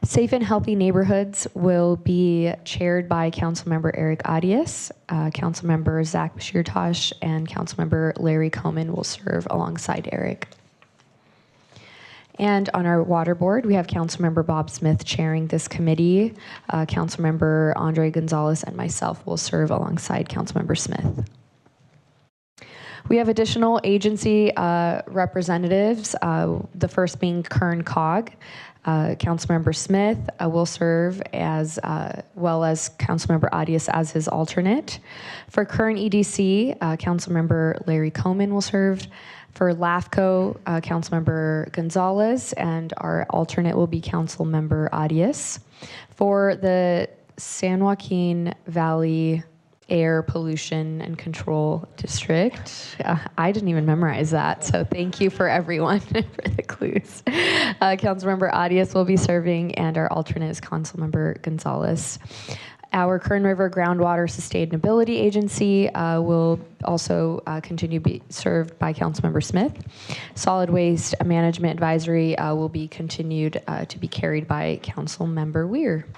Speaker 9: Safe and Healthy Neighborhoods will be chaired by Councilmember Eric Arias, Councilmember Zach Bashir Tosh, and Councilmember Larry Komen will serve alongside Eric. And on our Water Board, we have Councilmember Bob Smith chairing this committee. Councilmember Andre Gonzalez and myself will serve alongside Councilmember Smith. We have additional agency representatives, the first being Kern COG. Councilmember Smith will serve as well as Councilmember Arias as his alternate. For Kern EDC, Councilmember Larry Komen will serve. For LAFCO, Councilmember Gonzalez, and our alternate will be Councilmember Arias. For the San Joaquin Valley Air Pollution and Control District. I didn't even memorize that, so thank you for everyone for the clues. Councilmember Arias will be serving, and our alternate is Councilmember Gonzalez. Our Kern River Groundwater Sustainability Agency will also continue to be served by Councilmember Smith. Solid Waste Management Advisory will be continued to be carried by Councilmember Weir.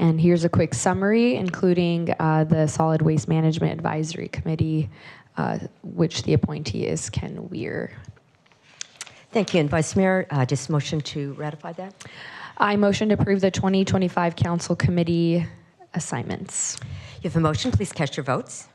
Speaker 9: And here's a quick summary, including the Solid Waste Management Advisory Committee, which the appointee is Ken Weir.
Speaker 2: Thank you. And Vice Mayor, just motion to ratify that.
Speaker 9: I motion to approve the 2025 Council Committee assignments.
Speaker 2: You have a motion. Please cast your votes.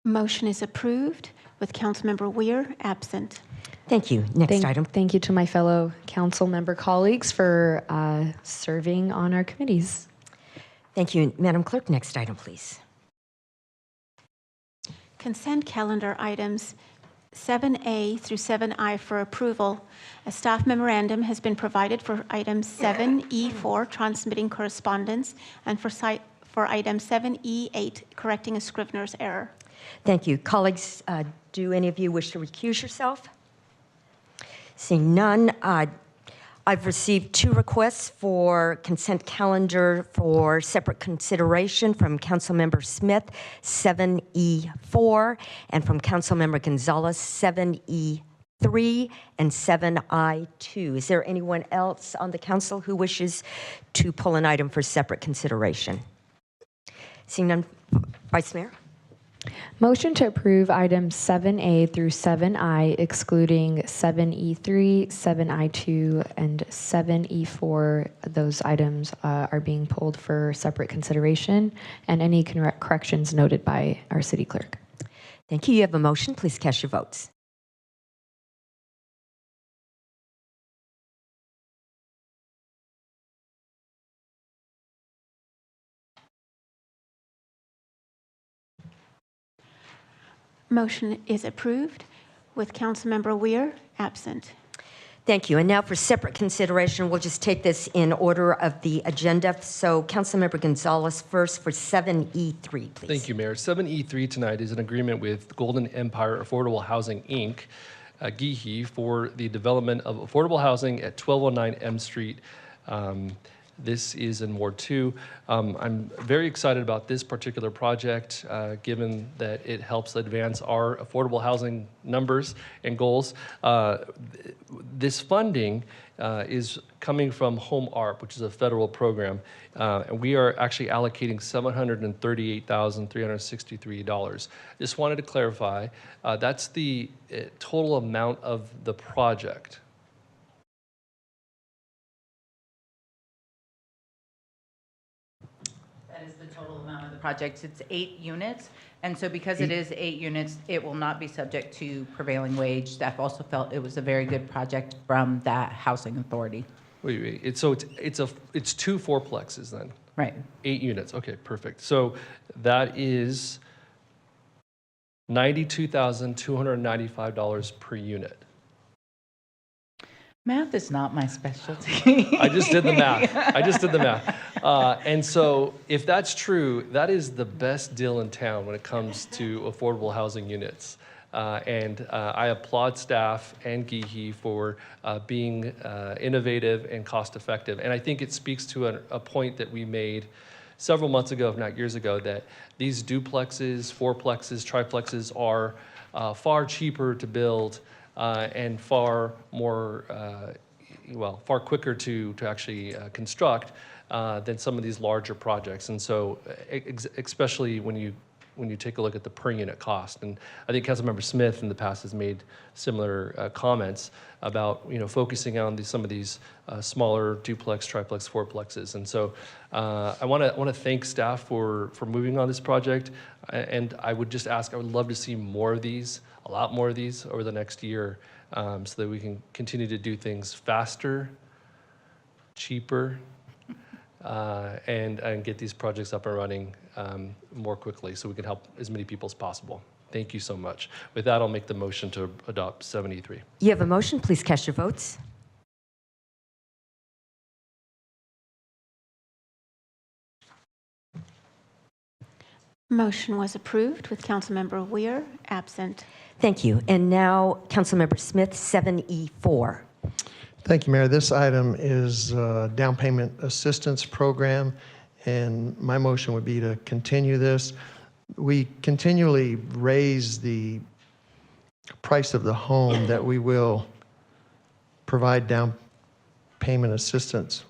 Speaker 4: Motion is approved with Councilmember Weir absent.
Speaker 2: Thank you. Next item.
Speaker 9: Thank you to my fellow council member colleagues for serving on our committees.
Speaker 2: Thank you. Madam Clerk, next item, please.
Speaker 4: Consent calendar items 7A through 7I for approval. A staff memorandum has been provided for item 7E4, transmitting correspondence, and for item 7E8, correcting a scrivener's error.
Speaker 2: Thank you. Colleagues, do any of you wish to recuse yourself? Seeing none, I've received 2 requests for consent calendar for separate consideration from Councilmember Smith, 7E4, and from Councilmember Gonzalez, 7E3 and 7I2. Is there anyone else on the council who wishes to pull an item for separate consideration? Seeing none, Vice Mayor?
Speaker 9: Motion to approve items 7A through 7I, excluding 7E3, 7I2, and 7E4. Those items are being pulled for separate consideration, and any corrections noted by our city clerk.
Speaker 2: Thank you. You have a motion. Please cast your votes.
Speaker 4: Motion is approved with Councilmember Weir absent.
Speaker 2: Thank you. And now for separate consideration, we'll just take this in order of the agenda. So Councilmember Gonzalez first for 7E3, please.
Speaker 6: Thank you, Mayor. 7E3 tonight is an agreement with Golden Empire Affordable Housing, Inc., GEHE, for the development of affordable housing at 1209 M Street. This is in Ward 2. I'm very excited about this particular project, given that it helps advance our affordable housing numbers and goals. This funding is coming from Home ARP, which is a federal program, and we are actually allocating $738,363. Just wanted to clarify, that's the total amount of the project.
Speaker 14: Projects. It's 8 units, and so because it is 8 units, it will not be subject to prevailing wage. Staff also felt it was a very good project from that housing authority.
Speaker 6: Wait. It's 2 fourplexes then?
Speaker 14: Right.
Speaker 6: 8 units. Okay, perfect. So that is $92,295 per unit.
Speaker 14: Math is not my specialty.
Speaker 6: I just did the math. And so if that's true, that is the best deal in town when it comes to affordable housing units. And I applaud staff and GEHE for being innovative and cost effective. And I think it speaks to a point that we made several months ago, if not years ago, that these duplexes, fourplexes, triplexes are far cheaper to build and far more, far quicker to actually construct than some of these larger projects. And so, especially when you take a look at the per unit cost, and I think Councilmember Smith in the past has made similar comments about focusing on some of these smaller duplex, triplex, fourplexes. And so, I want to thank staff for moving on this project, and I would just ask, I would love to see more of these. A lot more of these over the next year, so that we can continue to do things faster, cheaper, and get these projects up and running more quickly so we can help as many people as possible. Thank you so much. With that, I'll make the motion to adopt 7E3.
Speaker 2: You have a motion. Please cast your votes.
Speaker 4: Motion was approved with Councilmember Weir absent.
Speaker 2: Thank you. And now, Councilmember Smith, 7E4.
Speaker 5: Thank you, Mayor. This item is down payment assistance program, and my motion would be to continue this. We continually raise the price of the home that we will provide down payment assistance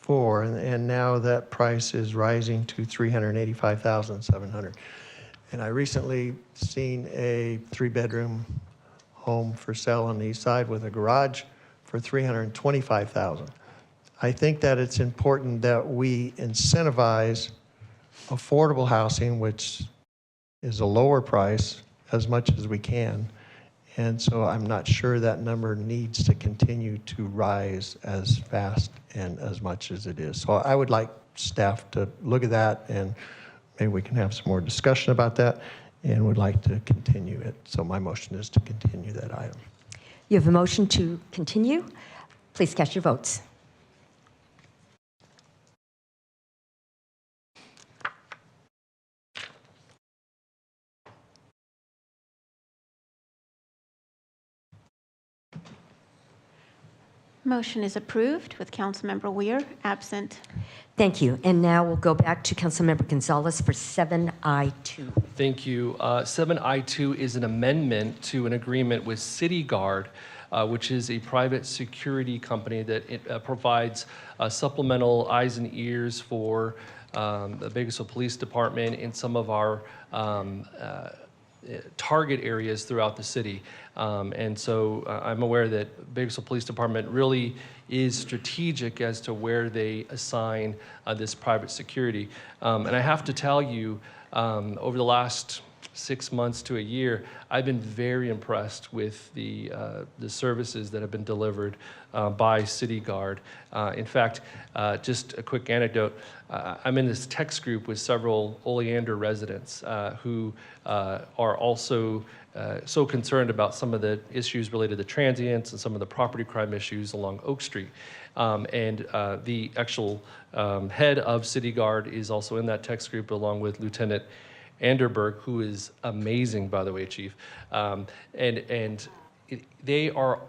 Speaker 5: before, and now that price is rising to $385,700. And I recently seen a 3-bedroom home for sale on the east side with a garage for $325,000. I think that it's important that we incentivize affordable housing, which is a lower price, as much as we can. And so I'm not sure that number needs to continue to rise as fast and as much as it is. So I would like staff to look at that, and maybe we can have some more discussion about that, and would like to continue it. So my motion is to continue that item.
Speaker 2: You have a motion to continue. Please cast your votes.
Speaker 4: Motion is approved with Councilmember Weir absent.
Speaker 2: Thank you. And now we'll go back to Councilmember Gonzalez for 7I2.
Speaker 6: Thank you. 7I2 is an amendment to an agreement with City Guard, which is a private security company that provides supplemental eyes and ears for the Bakersfield Police Department in some of our target areas throughout the city. And so I'm aware that Bakersfield Police Department really is strategic as to where they assign this private security. And I have to tell you, over the last 6 months to a year, I've been very impressed with the services that have been delivered by City Guard. In fact, just a quick anecdote, I'm in this text group with several Oleander residents who are also so concerned about some of the issues related to transients and some of the property crime issues along Oak Street. And the actual head of City Guard is also in that text group, along with Lieutenant Anderberg, who is amazing, by the way, Chief. They are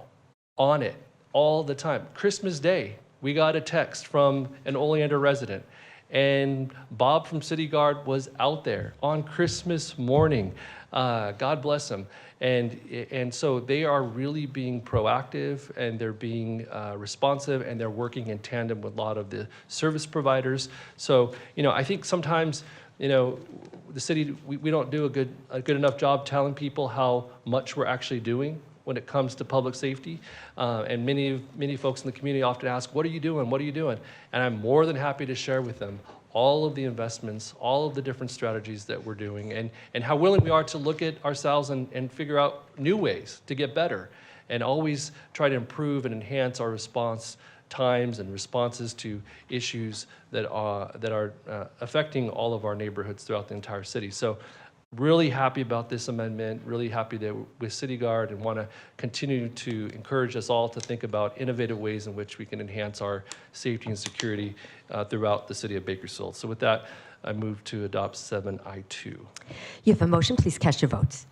Speaker 6: on it all the time. Christmas Day, we got a text from an Oleander resident, and Bob from City Guard was out there on Christmas morning. God bless him. And so they are really being proactive, and they're being responsive, and they're working in tandem with a lot of the service providers. So, I think sometimes, the city, we don't do a good enough job telling people how much we're actually doing when it comes to public safety. And many folks in the community often ask, what are you doing? What are you doing? And I'm more than happy to share with them all of the investments, all of the different strategies that we're doing, and how willing we are to look at ourselves and figure out new ways to get better, and always try to improve and enhance our response times and responses to issues that are affecting all of our neighborhoods throughout the entire city. So really happy about this amendment, really happy that with City Guard, and want to continue to encourage us all to think about innovative ways in which we can enhance our safety and security throughout the city of Bakersfield. So with that, I move to adopt 7I2.
Speaker 2: You have a motion. Please cast your votes.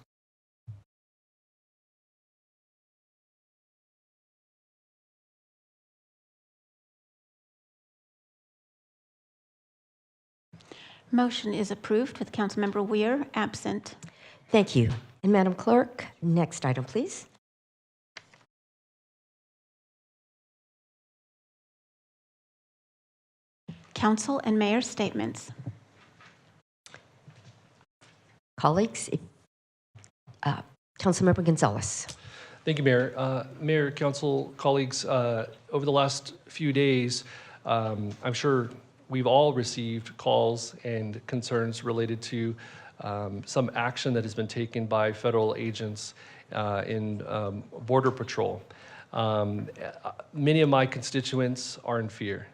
Speaker 4: Motion is approved with Councilmember Weir absent.
Speaker 2: Thank you. And Madam Clerk, next item, please.
Speaker 4: Council and Mayor statements.
Speaker 2: Colleagues, Councilmember Gonzalez.
Speaker 6: Thank you, Mayor. Mayor, Council, colleagues, over the last few days, I'm sure we've all received calls and concerns related to some action that has been taken by federal agents in Border Patrol. Many of my constituents are in fear.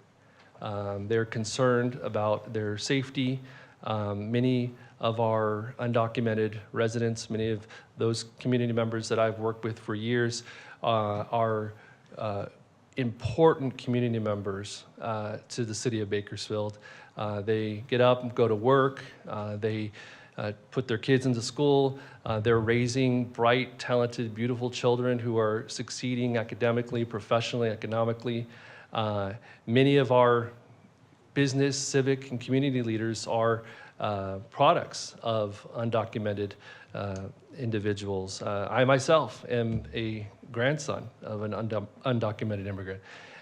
Speaker 6: They're concerned about their safety. Many of our undocumented residents, many of those community members that I've worked with for years are important community members to the city of Bakersfield. They get up and go to work. They put their kids into school. They're raising bright, talented, beautiful children who are succeeding academically, professionally, economically. Many of our business, civic, and community leaders are products of undocumented individuals. I myself am a grandson of an undocumented immigrant.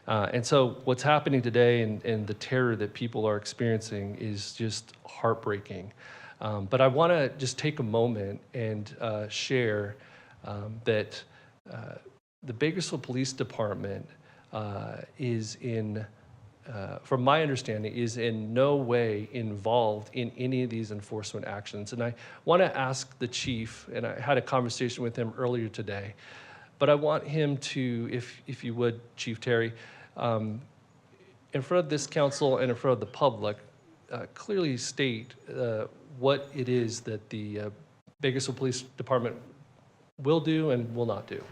Speaker 6: And so what's happening today and the terror that people are experiencing is just heartbreaking. But I want to just take a moment and share that the Bakersfield Police Department is in, from my understanding, is in no way involved in any of these enforcement actions. And I want to ask the chief, and I had a conversation with him earlier today, but I want him to, if you would, Chief Terry, in front of this council and in front of the public, clearly state what it is that the Bakersfield Police Department will do and will not do.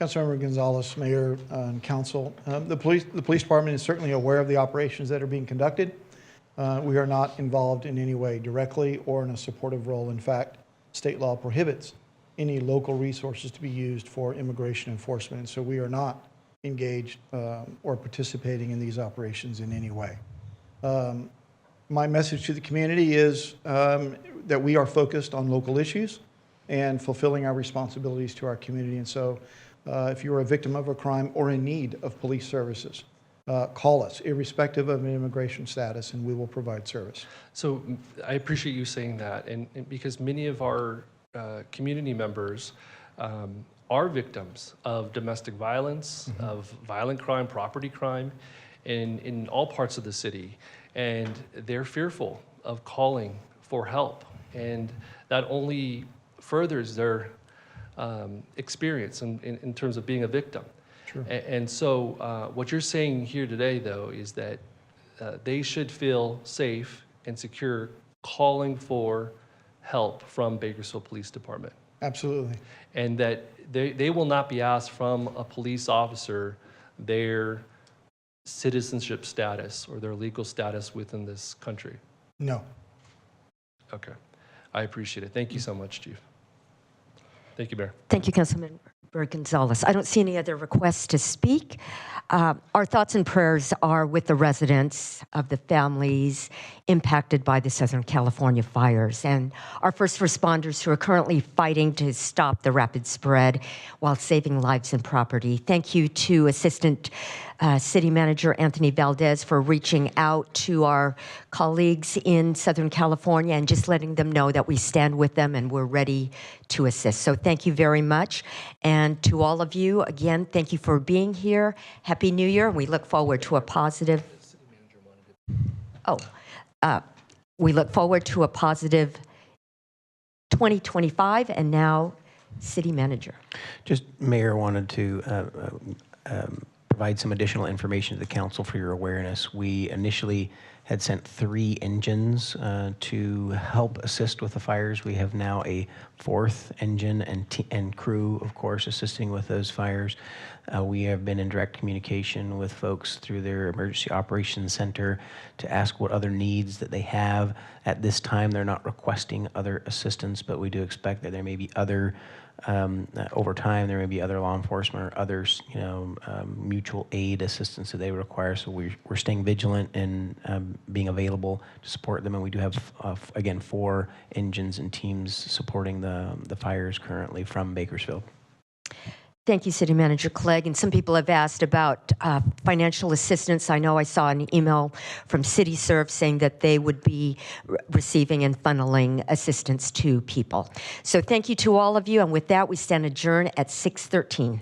Speaker 15: Councilmember Gonzalez, Mayor, and Council. The police department is certainly aware of the operations that are being conducted. We are not involved in any way directly or in a supportive role. In fact, state law prohibits any local resources to be used for immigration enforcement. And so we are not engaged or participating in these operations in any way. My message to the community is that we are focused on local issues and fulfilling our responsibilities to our community. And so if you're a victim of a crime or in need of police services, call us, irrespective of an immigration status, and we will provide service.
Speaker 6: So I appreciate you saying that, and because many of our community members are victims of domestic violence, of violent crime, property crime, in all parts of the city, and they're fearful of calling for help, and that only furthers their experience in terms of being a victim.
Speaker 15: Sure.
Speaker 6: And so what you're saying here today, though, is that they should feel safe and secure calling for help from Bakersfield Police Department.
Speaker 15: Absolutely.
Speaker 6: And that they will not be asked from a police officer their citizenship status or their legal status within this country.
Speaker 15: No.
Speaker 6: Okay. I appreciate it. Thank you so much, Chief. Thank you, Mayor.
Speaker 2: Thank you, Councilmember Gonzalez. I don't see any other requests to speak. Our thoughts and prayers are with the residents of the families impacted by the Southern California fires and our first responders who are currently fighting to stop the rapid spread while saving lives and property. Thank you to Assistant City Manager Anthony Valdez for reaching out to our colleagues in Southern California and just letting them know that we stand with them and we're ready to assist. So thank you very much. And to all of you, again, thank you for being here. Happy New Year. We look forward to a positive... we look forward to a positive 2025. And now, City Manager.
Speaker 16: Just, Mayor wanted to provide some additional information to the council for your awareness. We initially had sent 3 engines to help assist with the fires. We have now a 4th engine and crew, of course, assisting with those fires. We have been in direct communication with folks through their Emergency Operations Center to ask what other needs that they have. At this time, they're not requesting other assistance, but we do expect that there may be other over time, there may be other law enforcement or others, mutual aid assistance that they require. So we're staying vigilant and being available to support them. And we do have, again, 4 engines and teams supporting the fires currently from Bakersfield.
Speaker 2: Thank you, City Manager Clegg. And some people have asked about financial assistance. I know I saw an email from CityServe saying that they would be receiving and funneling assistance to people. So thank you to all of you. And with that, we stand adjourned at 6:13.